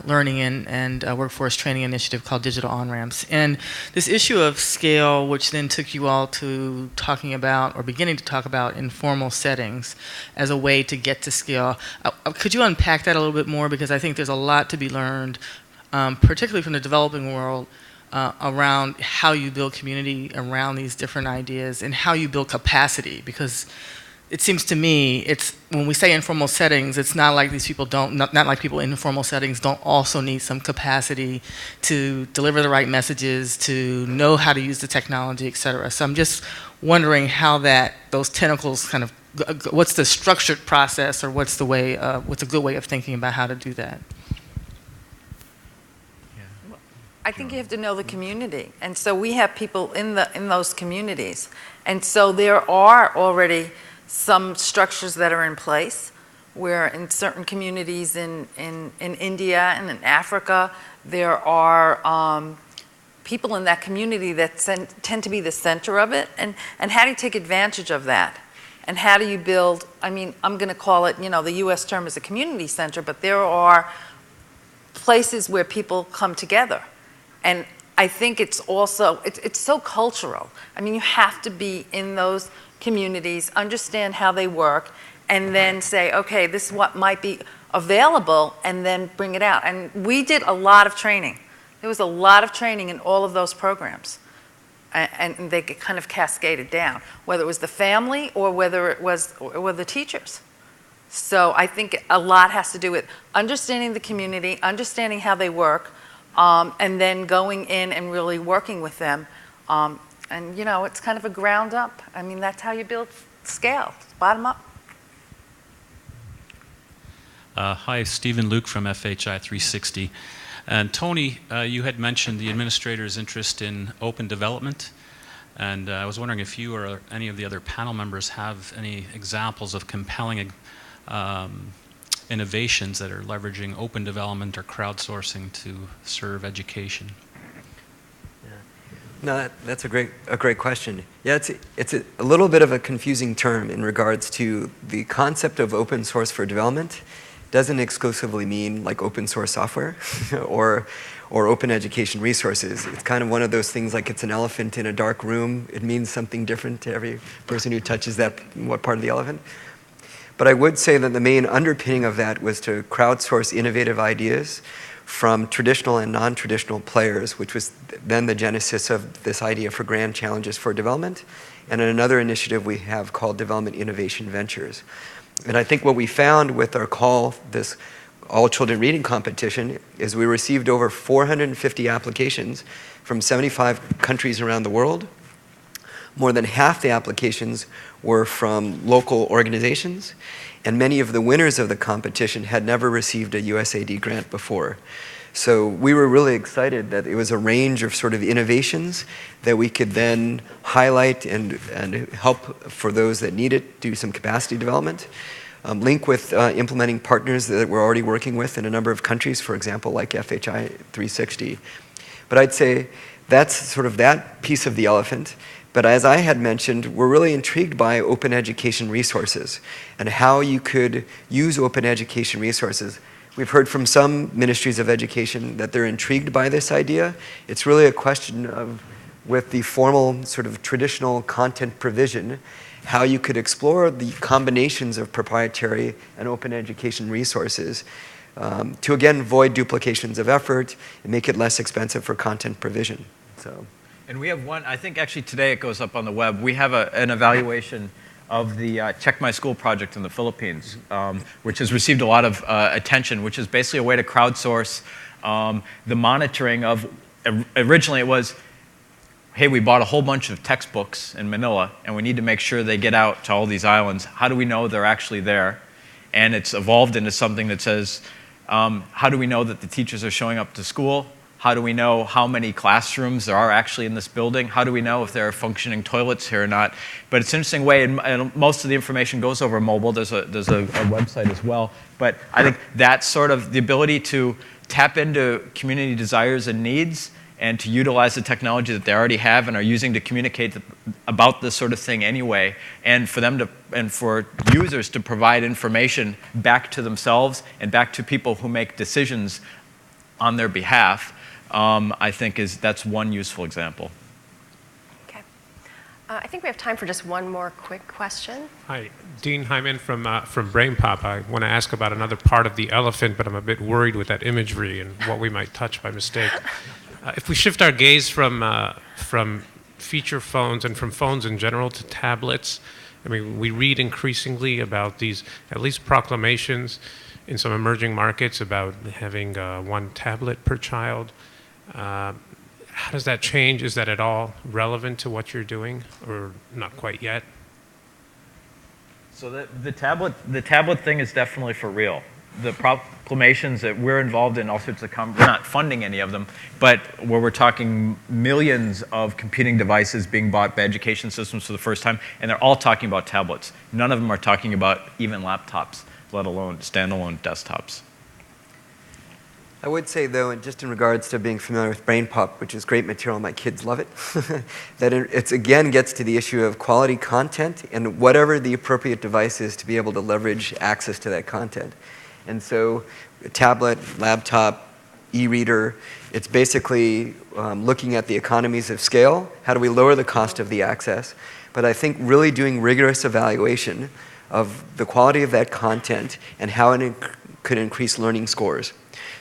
S12: learning and workforce training initiative called Digital On-Ramps. And this issue of scale, which then took you all to talking about, or beginning to talk about, informal settings as a way to get to scale. Could you unpack that a little bit more? Because I think there's a lot to be learned, particularly from the developing world, around how you build community around these different ideas and how you build capacity, because it seems to me when we say informal settings, it's not like these people not like people in informal settings don't also need some capacity to deliver the right messages, to know how to use the technology, et cetera. So I'm just wondering how those tentacles kind of, what's the structured process, or what's a good way of thinking about how to do that?
S2: I think you have to know the community, and so we have people in those communities, and so there are already some structures that are in place. Where in certain communities in India and in Africa, there are people in that community that tend to be the center of it, and how do you take advantage of that? And how do you build? I mean, I'm going to call it, you know, the U.S. term is a community center, but there are places where people come together. And I think it's also, it's so cultural. I mean, you have to be in those communities, understand how they work, and then say, okay, this is what might be available, and then bring it out. And we did a lot of training. There was a lot of training in all of those programs. And they kind of cascaded down, whether it was the family or whether it was the teachers. So I think a lot has to do with understanding the community, understanding how they work, and then going in and really working with them. And, you know, it's kind of a ground up. I mean, that's how you build scale, bottom up.
S13: Hi, Stephen Luke from FHI 360. And Tony, you had mentioned the administrator's interest in open development. And I was wondering if you or any of the other panel members have any examples of compelling innovations that are leveraging open development or crowdsourcing to serve education.
S5: No, that's a great question. Yeah, it's a little bit of a confusing term in regards to the concept of open source for development. Doesn't exclusively mean like open source software or open education resources. It's kind of one of those things like it's an elephant in a dark room. It means something different to every person who touches what part of the elephant. But I would say that the main underpinning of that was to crowdsource innovative ideas from traditional and non-traditional players, which was then the genesis of this idea for grand challenges for development, and another initiative we have called Development Innovation Ventures. And I think what we found with our call, this All Children Reading Competition, is we received over 450 applications from 75 countries around the world. More than half the applications were from local organizations, and many of the winners of the competition had never received a USAID grant before. So we were really excited that it was a range of sort of innovations that we could then highlight and help for those that need it, do some capacity development. Link with implementing partners that we're already working with in a number of countries, for example, like FHI 360. But I'd say that's sort of that piece of the elephant. But as I had mentioned, we're really intrigued by open education resources and how you could use open education resources. We've heard from some ministries of education that they're intrigued by this idea. It's really a question of, with the formal sort of traditional content provision, how you could explore the combinations of proprietary and open education resources to, again, avoid duplications of effort and make it less expensive for content provision. So.
S6: And we have one, I think actually today it goes up on the web. We have an evaluation of the Check My School project in the Philippines, which has received a lot of attention, which is basically a way to crowdsource the monitoring of, originally it was, hey, we bought a whole bunch of textbooks in Manila, and we need to make sure they get out to all these islands. How do we know they're actually there? And it's evolved into something that says, how do we know that the teachers are showing up to school? How do we know how many classrooms there are actually in this building? How do we know if there are functioning toilets here or not? But it's an interesting way, and most of the information goes over mobile. There's a website as well. But I think that's sort of the ability to tap into community desires and needs and to utilize the technology that they already have and are using to communicate about this sort of thing anyway, and for them to, and for users to provide information back to themselves and back to people who make decisions on their behalf. I think that's one useful example.
S1: Okay. I think we have time for just one more quick question.
S14: Hi, Dean Hyman from BrainPop. I want to ask about another part of the elephant, but I'm a bit worried with that imagery and what we might touch by mistake. If we shift our gaze from feature phones and from phones in general to tablets, I mean, we read increasingly about these, at least proclamations in some emerging markets about having one tablet per child. How does that change? Is that at all relevant to what you're doing, or not quite yet?
S6: So the tablet thing is definitely for real. The proclamations that we're involved in, all sorts of, we're not funding any of them, but where we're talking millions of computing devices being bought by education systems for the first time, and they're all talking about tablets. None of them are talking about even laptops, let alone standalone desktops.
S5: I would say, though, and just in regards to being familiar with BrainPop, which is great material, my kids love it, that it again gets to the issue of quality content and whatever the appropriate device is to be able to leverage access to that content. And so a tablet, laptop, e-reader, it's basically looking at the economies of scale. How do we lower the cost of the access? But I think really doing rigorous evaluation of the quality of that content and how it could increase learning scores.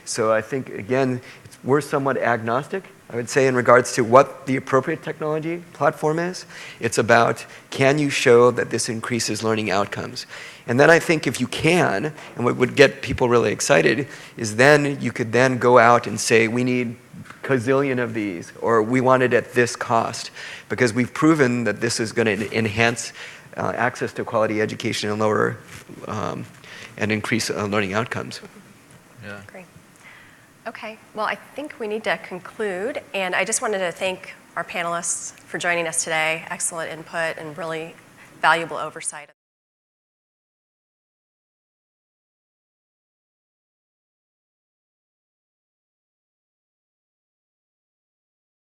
S5: So I think, again, we're somewhat agnostic, I would say, in regards to what the appropriate technology platform is. It's about, can you show that this increases learning outcomes? And then I think if you can, and what would get people really excited, is then you could then go out and say, we need a gazillion of these, or we want it at this cost, because we've proven that this is going to enhance access to quality education and lower and increase learning outcomes.
S6: Yeah.
S1: Great. Okay, well, I think we need to conclude, and I just wanted to thank our panelists for joining us today. Excellent input and really valuable oversight.